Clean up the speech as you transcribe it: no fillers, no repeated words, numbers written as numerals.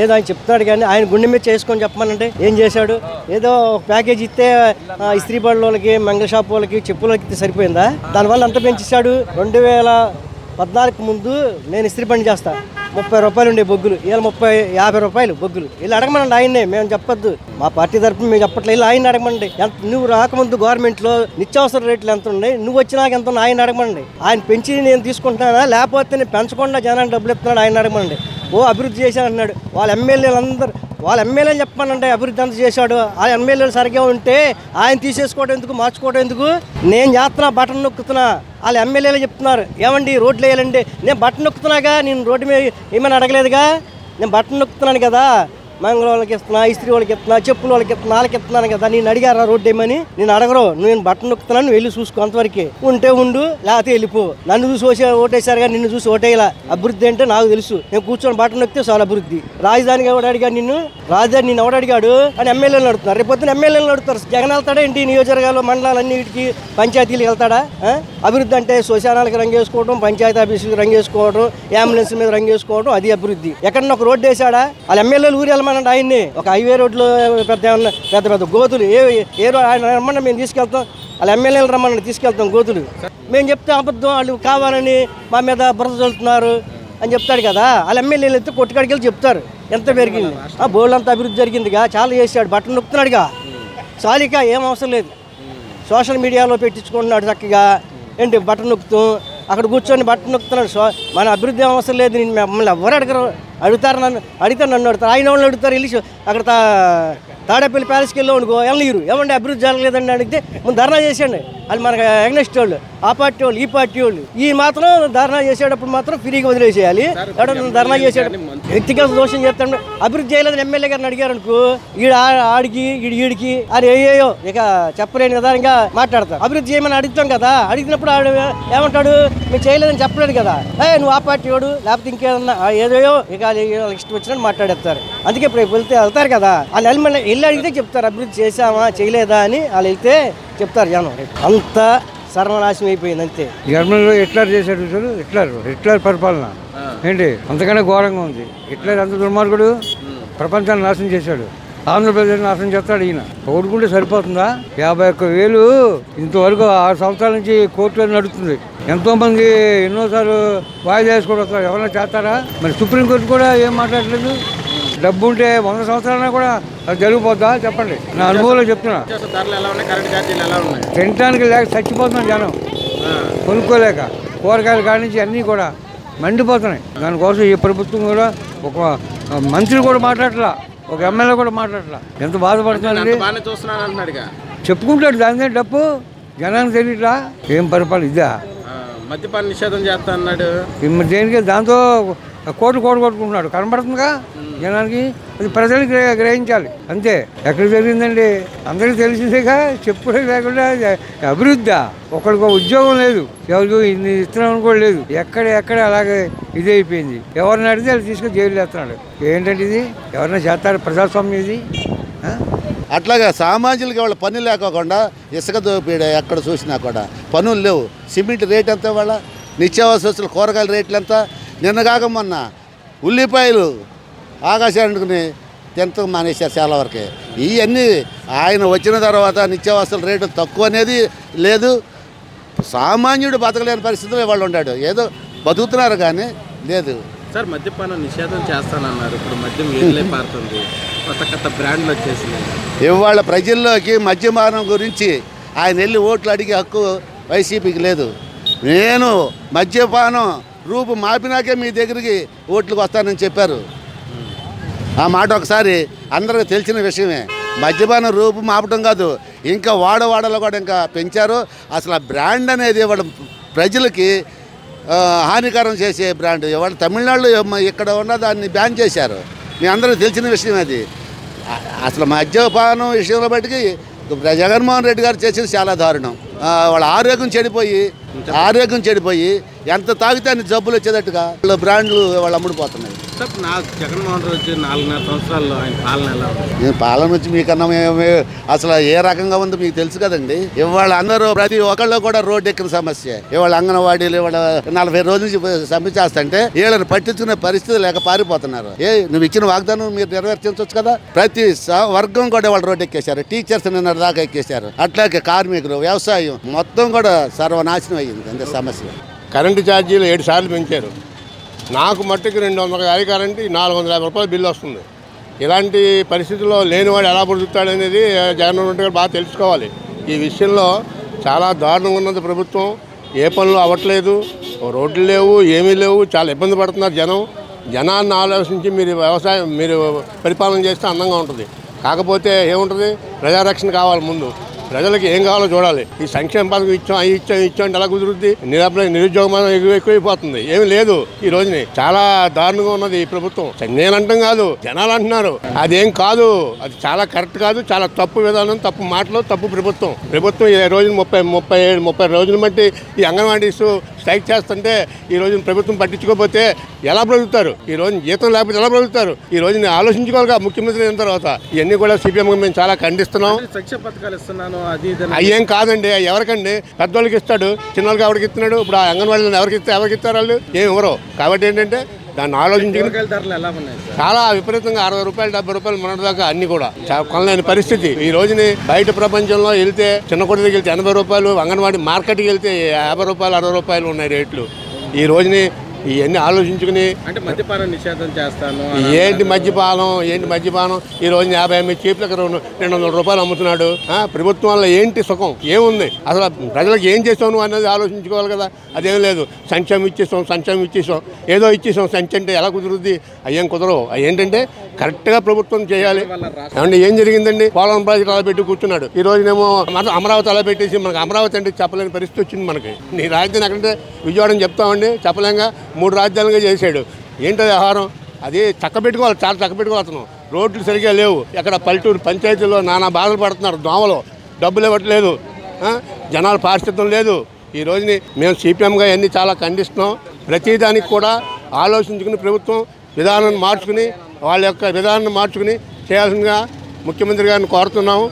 ఏదో ఆయన చెప్తున్నాడు కానీ ఆయన గుండె మీద చేసుకొని చెప్పమనంటే ఏం చేశాడు? ఏదో ప్యాకేజ్ ఇస్తే ఇస్త్రీ బళ్ళ వాళ్ళకి, మంగళ షాప్ వాళ్ళకి, చెప్పులకి ఇస్తే సరిపోయిందా? దానివల్ల అంత పెంచేశాడు. 2014 ముందు నేను ఇస్త్రీ పని చేస్తా, 30 రూపాయలు ఉండే బొగ్గులు, ఇలా 50 రూపాయలు బొగ్గులు. ఇలా అడగమనండి ఆయన్నే, మేము చెప్పొద్దు, మా పార్టీ తరఫున మేము చెప్పట్లేదు. ఇలా ఆయన అడగమండి. నువ్వు రాకముందు గవర్నమెంట్లో నిత్యావసర రేట్లు ఎంత ఉన్నాయి, నువ్వు వచ్చినాక ఎంత ఉన్నాయి ఆయన అడగమండి. ఆయన పెంచి నేను తీసుకుంటున్నానా, లేకపోతే నేను పెంచకుండా జనానికి డబ్బులు ఇస్తున్నాడు ఆయన అడగమండి. అభివృద్ధి చేశాను అన్నాడు. వాళ్ళ ఎమ్మెల్యేలు చెప్పమనండి అభివృద్ధి అంత చేశాడు. ఆ ఎమ్మెల్యేలు సరిగ్గా ఉంటే ఆయన తీసేసుకోవడం ఎందుకు, మార్చుకోవడం ఎందుకు? నేను చేస్తున్నా, బటన్ నొక్కుతున్నా, వాళ్ళ ఎమ్మెల్యేలు చెప్తున్నారు ఏమండి రోడ్లు వేయాలండి. నేను బటన్ నొక్కుతున్నాగా, నేను రోడ్డు మీద ఏమైనా అడగలేదుగా. నేను బటన్ నొక్కుతున్నాను కదా, మంగళ వాళ్ళకి ఇస్తున్నా, ఇస్త్రీ వాళ్ళకి ఇస్తున్నా, చెప్పుల వాళ్ళకి ఇస్తున్నా, వాళ్ళకి ఇస్తున్నాను కదా. నేను అడిగారా రోడ్డు ఏమని? నేను అడగరు. నేను బట్టన్ నొక్కుతున్నాను, నువ్వు వెళ్ళి చూసుకో, అంతవరకే. ఉంటే ఉండు, లేకపోతే వెళ్ళిపో. నన్ను చూసి ఓటేశారుగా, నిన్ను చూసి ఓటేయాల. అభివృద్ధి అంటే నాకు తెలుసు. నేను కూర్చొని బట్టన్ నొక్కితే చాలా అభివృద్ధి. రాజధానికి ఎవడు అడిగాడు నిన్ను? రాజధాని నిన్ను ఎవడు అడిగాడు అని ఎమ్మెల్యేలు అడుగుతున్నారు. రేపు పొద్దున ఎమ్మెల్యేలు అడుగుతారు. జగన్ వెళ్తాడా ఏంటి? నియోజకవర్గాలు, మండలాలన్నిటికీ, పంచాయతీలకు వెళ్తాడా? అభివృద్ధి అంటే శ్మశానాలకు రంగేసుకోవడం, పంచాయతీ ఆఫీసులకు రంగేసుకోవడం, అంబులెన్స్ మీద రంగేసుకోవడం, అది అభివృద్ధి. ఎక్కడన్నా ఒక రోడ్డు వేసాడా? వాళ్ళ ఎమ్మెల్యేలు ఊరు వెళ్ళమనండి ఆయన్ని. ఒక హైవే రోడ్లు పెద్ద గోతులు ఏ ఆయన రమ్మన్నా మేము తీసుకెళ్తాం. వాళ్ళ ఎమ్మెల్యేలు రమ్మని తీసుకెళ్తాం. గోతులు మేము చెప్తే అబద్ధం, వాళ్ళు కావాలని మా మీద బురద చల్లుతున్నారు అని చెప్తాడు కదా. వాళ్ళ ఎమ్మెల్యేలు అయితే కొట్టుకాడికి వెళ్ళి చెప్తారు ఎంత పెరిగింది. బోర్డు అంతా అభివృద్ధి జరిగిందిగా, చాలా చేశాడు. బట్టలు నొక్కుతున్నాడుగా, చాలిక ఏం అవసరం లేదు. సోషల్ మీడియాలో పెట్టించుకుంటున్నాడు చక్కగా. ఏంటి బట్టలు నొక్కుతాం, అక్కడ కూర్చొని బట్టలు నొక్కుతున్నాడు. మన అభివృద్ధి అవసరం లేదు. నేను మమ్మల్ని ఎవరు అడగరు. అడుగుతారు, నన్ను అడుగుతారు. ఆయన వాళ్ళు అడుగుతారు. వెళ్ళి అక్కడ తాడేపల్లి ప్యాలెస్కి వెళ్ళి అనుకో, వెళ్ళరు. ఏమంటే అభివృద్ధి జరగలేదండి అడిగితే ముందు ధర్నా చేసేయండి. అది మనకు అగ్నెస్ట్ వాళ్ళు, ఆ పార్టీ వాళ్ళు, ఈ పార్టీ వాళ్ళు. ఈ మాత్రం ధర్నా చేసేటప్పుడు మాత్రం ఫ్రీగా వదిలేసేయాలి. ఎవడన్నా ధర్నా చేసాడు వ్యక్తిగత దోషం చెప్తాడు. అభివృద్ధి చేయలేదని ఎమ్మెల్యే గారిని అడిగారు అనుకో, ఆడికి ఈడికి అని ఏయో ఇక చెప్పలేని విధానంగా మాట్లాడతారు. అభివృద్ధి చేయమని అడుగుతాం కదా, అడిగినప్పుడు ఆడు ఏమంటాడు? మీరు చేయలేదని చెప్పలేడు కదా. నువ్వు ఆ పార్టీ వాడు, లేకపోతే ఇంకేదన్నా ఏదో ఇక ఇష్టం వచ్చినట్టు మాట్లాడేస్తారు. అందుకే ఇప్పుడు వెళ్తారు కదా, వాళ్ళు వెళ్ళి అడిగితే చెప్తారు అభివృద్ధి చేసామా చేయలేదా అని. వాళ్ళు వెళ్తే చెప్తారు జనం. అంత సర్వనాశనం అయిపోయింది అంతే. జర్మనీలో హిట్లర్ చేశాడు చూడు, హిట్లర్ పరిపాలన ఏంటి అంతకన్నా ఘోరంగా ఉంది. హిట్లర్ అంత దుర్మార్గుడు, ప్రపంచాన్ని నాశనం చేశాడు. ఆంధ్రప్రదేశ్ నాశనం చేస్తాడు ఈయన. కోరుకుంటే సరిపోతుందా? 51,000 ఇంతవరకు 6 సంవత్సరాల నుంచి కోర్టులో నడుస్తుంది. ఎంతోమంది ఎన్నోసార్లు వాయిదా వేసుకోవడం వస్తారు. ఎవరైనా చేస్తారా? మరి సుప్రీంకోర్టు కూడా ఏం మాట్లాడలేదు. డబ్బు ఉంటే 100 సంవత్సరాలైనా కూడా అది జరిగిపోద్దా? చెప్పండి, నా అనుభవంలో చెప్తున్నా. తినడానికి లేక చచ్చిపోతున్నాం జనం, కొనుక్కోలేక. కూరగాయల కాడి నుంచి అన్నీ కూడా మండిపోతున్నాయి. దానికోసం ఈ ప్రభుత్వం కూడా, ఒక మంత్రి కూడా మాట్లాడట్లా, ఒక ఎమ్మెల్యే కూడా మాట్లాడట్లా. ఎంత బాధపడుతున్నాడు. చెప్పుకుంటాడు దాని డబ్బు, జనానికి తెలియట్లా. ఏం పరిపాలన ఇదా? మద్యపాన నిషేధం చేస్తా అన్నాడు. దేనికి? దాంతో కోట్లు కొట్టుకుంటున్నాడు. కనబడుతుందిగా జనానికి. అది ప్రజలకు గ్రహించాలి అంతే. ఎక్కడ జరిగిందండి? అందరికీ తెలిసిందేగా. చెప్పుకోవడం లేకుండా అభివృద్ధి. ఒకరికి ఉద్యోగం లేదు, ఎవరికి ఇన్ని ఇస్తున్నాం కూడా లేదు. ఎక్కడ అలాగే ఇదే అయిపోయింది. ఎవరిని అడిగితే వాళ్ళు తీసుకొని జైలు వేస్తున్నాడు. ఏంటంటే ఇది? ఎవరైనా చేస్తారు ప్రజాస్వామ్యం ఇది? అట్లాగా సామాజిక వాళ్ళ పని లేకోకుండా ఇసుక దోపిడ ఎక్కడ చూసినా కూడా పనులు లేవు. సిమెంట్ రేట్ ఎంత వాళ్ళ, నిత్యావసర కూరగాయల రేట్లు ఎంత. నిన్నగాక మొన్న ఉల్లిపాయలు ఆకాశానికి తినటం మానేశారు చాలా వరకే. ఇవన్నీ ఆయన వచ్చిన తర్వాత నిత్యావసర రేటు తక్కువ అనేది లేదు. సామాన్యుడు బతకలేని పరిస్థితిలో వాళ్ళు ఉన్నాడు. ఏదో బతుకుతున్నారు కానీ లేదు. సార్ మద్యపానం నిషేధం చేస్తానన్నారు. ఇప్పుడు మద్యం ఏళ్ళే పారుతుంది, కొత్త బ్రాండ్లు వచ్చేసినాయి. ఇవాళ ప్రజల్లోకి మద్యపానం గురించి ఆయన వెళ్ళి ఓట్లు అడిగే హక్కు వైసీపీకి లేదు. నేను మద్యపానం రూపు మాపినాకే మీ దగ్గరికి ఓట్లకు వస్తానని చెప్పారు. ఆ మాట ఒకసారి అందరికీ తెలిసిన విషయమే. మద్యపానం రూపు మాపటం కాదు, ఇంకా వాడవాడలో కూడా ఇంకా పెంచారు. అసలు ఆ బ్రాండ్ అనేది వాళ్ళ ప్రజలకి హానికరం చేసే బ్రాండ్. ఇవాళ తమిళనాడులో ఇక్కడ ఉన్న దాన్ని బ్యాన్ చేశారు. మీ అందరికీ తెలిసిన విషయం అది. అసలు మద్యపానం విషయంలో బట్టికి జగన్మోహన్ రెడ్డి గారు చేసేది చాలా దారుణం. వాళ్ళ ఆరోగ్యం చెడిపోయి ఎంత తాగితే అన్ని జబ్బులు వచ్చేటట్టుగా బ్రాండ్లు వాళ్ళు అమ్ముడిపోతున్నాయి. సార్ నాకు జగన్మోహన్ రెడ్డి వచ్చి 4.5 సంవత్సరాల్లో ఆయన పాలన ఎలా ఉంది? నేను పాలన వచ్చి మీకన్నా అసలు ఏ రకంగా ఉందో మీకు తెలుసు కదండి. ఇవాళ అందరూ ప్రతి ఒక్కళ్ళు కూడా రోడ్డు ఎక్కిన సమస్య. ఇవాళ అంగన్వాడీలు ఇవాళ 40 రోజుల నుంచి సమ్మె చేస్తుంటే వీళ్ళని పట్టించుకునే పరిస్థితి లేక పారిపోతున్నారు. నువ్వు ఇచ్చిన వాగ్దానం మీరు నెరవేర్చవచ్చు కదా. ప్రతి వర్గం కూడా వాళ్ళు రోడ్డు ఎక్కేశారు. టీచర్స్ నిన్న దాకా ఎక్కేశారు. అట్లాగే కార్మికులు, వ్యవసాయం మొత్తం కూడా సర్వనాశనం అయ్యింది. అంతే సమస్య. కరెంటు ఛార్జీలు 7 సార్లు పెంచారు. నాకు మట్టుకు 250 కరెంటు 450 రూపాయలు బిల్లు వస్తుంది. ఇలాంటి పరిస్థితుల్లో లేనివాడు ఎలా బ్రతుకుతాడనేది జగన్మోహన్ రెడ్డి గారు బాగా తెలుసుకోవాలి. ఈ విషయంలో చాలా దారుణంగా ఉన్నది ప్రభుత్వం. ఏ పనులు అవ్వట్లేదు, రోడ్లు లేవు, ఏమీ లేవు, చాలా ఇబ్బంది పడుతున్నారు జనం. జనాన్ని ఆలోచించి మీరు పరిపాలన చేస్తే అందంగా ఉంటుంది. కాకపోతే ఏముంటుంది, ప్రజారక్షణ కావాలి. ముందు ప్రజలకు ఏం కావాలో చూడాలి. ఈ సంక్షేమ పథకం ఇచ్చాం, అవి ఇచ్చాం అంటే ఎలా కుదురుద్ది? నిరుద్యోగం ఎక్కువైపోతుంది. ఏమి లేదు. ఈ రోజుని చాలా దారుణంగా ఉన్నది ఈ ప్రభుత్వం. నేనంటాం కాదు, జనాలు అంటున్నారు. అదేం కాదు, అది చాలా కరెక్ట్ కాదు, చాలా తప్పు విధానం, తప్పు మాటలు, తప్పు ప్రభుత్వం. ఈ రోజున 30 రోజులు బట్టి ఈ అంగన్వాడీస్ స్ట్రైక్ చేస్తుంటే ఈ రోజున ప్రభుత్వం పట్టించుకోకపోతే ఎలా బ్రతుకుతారు? ఈ రోజు జీతం లేకపోతే ఎలా బ్రతుకుతారు? ఈ రోజుని ఆలోచించుకోవాలిగా ముఖ్యమంత్రి అయిన తర్వాత. ఇవన్నీ కూడా సిపిఎంగా మేము చాలా ఖండిస్తున్నాం. సంక్షేమ పథకాలు ఇస్తున్నాను అది అయ్యేం కాదండి. ఎవరికండి? పెద్దోళ్ళకి ఇస్తాడు, చిన్నోళ్ళకి ఎవరికి ఇస్తున్నాడు? ఇప్పుడు ఆ అంగన్వాడీలను ఎవరికి ఇస్తారు? వాళ్ళు ఏమి ఇవ్వరు. కాబట్టి ఏంటంటే దాన్ని ఆలోచించుకుని ధరలు ఎలా ఉన్నాయి? చాలా విపరీతంగా 60 రూపాయలు 70 రూపాయలు మొన్నటిదాకా అన్ని కూడా కొనలేని పరిస్థితి. ఈ రోజుని బయట ప్రపంచంలో వెళ్తే చిన్న కొట్టుకి వెళ్తే 80 రూపాయలు, అంగన్వాడీ మార్కెట్కి వెళ్తే 50 రూపాయలు 60 రూపాయలు ఉన్నాయి రేట్లు. ఈ రోజుని ఇవన్నీ ఆలోచించుకుని అంటే మద్యపానం నిషేధం చేస్తాను. ఏంటి మద్యపానం? ఈ రోజున 50 ఎంఎల్ చీప్ లెక్క 200 రూపాయలు అమ్ముతున్నాడు. ప్రభుత్వం వల్ల ఏంటి సుఖం? ఏముంది? అసలు ప్రజలకు ఏం చేసావు అనేది ఆలోచించుకోవాలి కదా. అదేం లేదు. సంక్షేమం ఇచ్చేసాం, ఏదో ఇచ్చేసాం. సంచి అంటే ఎలా కుదురుద్ది? అయ్యేం కుదరవు. ఏంటంటే కరెక్ట్గా ప్రభుత్వం చేయాలి. ఏమంటే ఏం జరిగిందండి? పోలవరం ప్రాజెక్ట్ అలా పెట్టి కూర్చున్నాడు. ఈ రోజునేమో అమరావతి అలా పెట్టేసి మనకు అమరావతి అంటే చెప్పలేని పరిస్థితి వచ్చింది మనకి. నీ రాజధాని ఎక్కడంటే విజయవాడ అని చెప్తామండి, చెప్పలేంగా. 3 రాజ్యాలుగా చేశాడు. ఏంటది వ్యవహారం? అది చక్కబెట్టుకోవాలి, చాలా చక్కబెట్టుకోవాలి. అతను రోడ్లు సరిగ్గా లేవు. ఎక్కడ పల్లెటూరు పంచాయతీలో నానా బాధలు పడుతున్నారు. దోమలు, డబ్బులు ఇవ్వట్లేదు, జనాలు పారిశుద్ధ్యం లేదు. ఈ రోజుని మేము సిపిఎంగా అన్నీ చాలా ఖండిస్తున్నాం. ప్రతిదానికి కూడా ఆలోచించుకుని ప్రభుత్వం విధానాన్ని మార్చుకుని వాళ్ళ యొక్క విధానాన్ని మార్చుకుని చేయాల్సిందిగా ముఖ్యమంత్రి గారిని కోరుతున్నాము.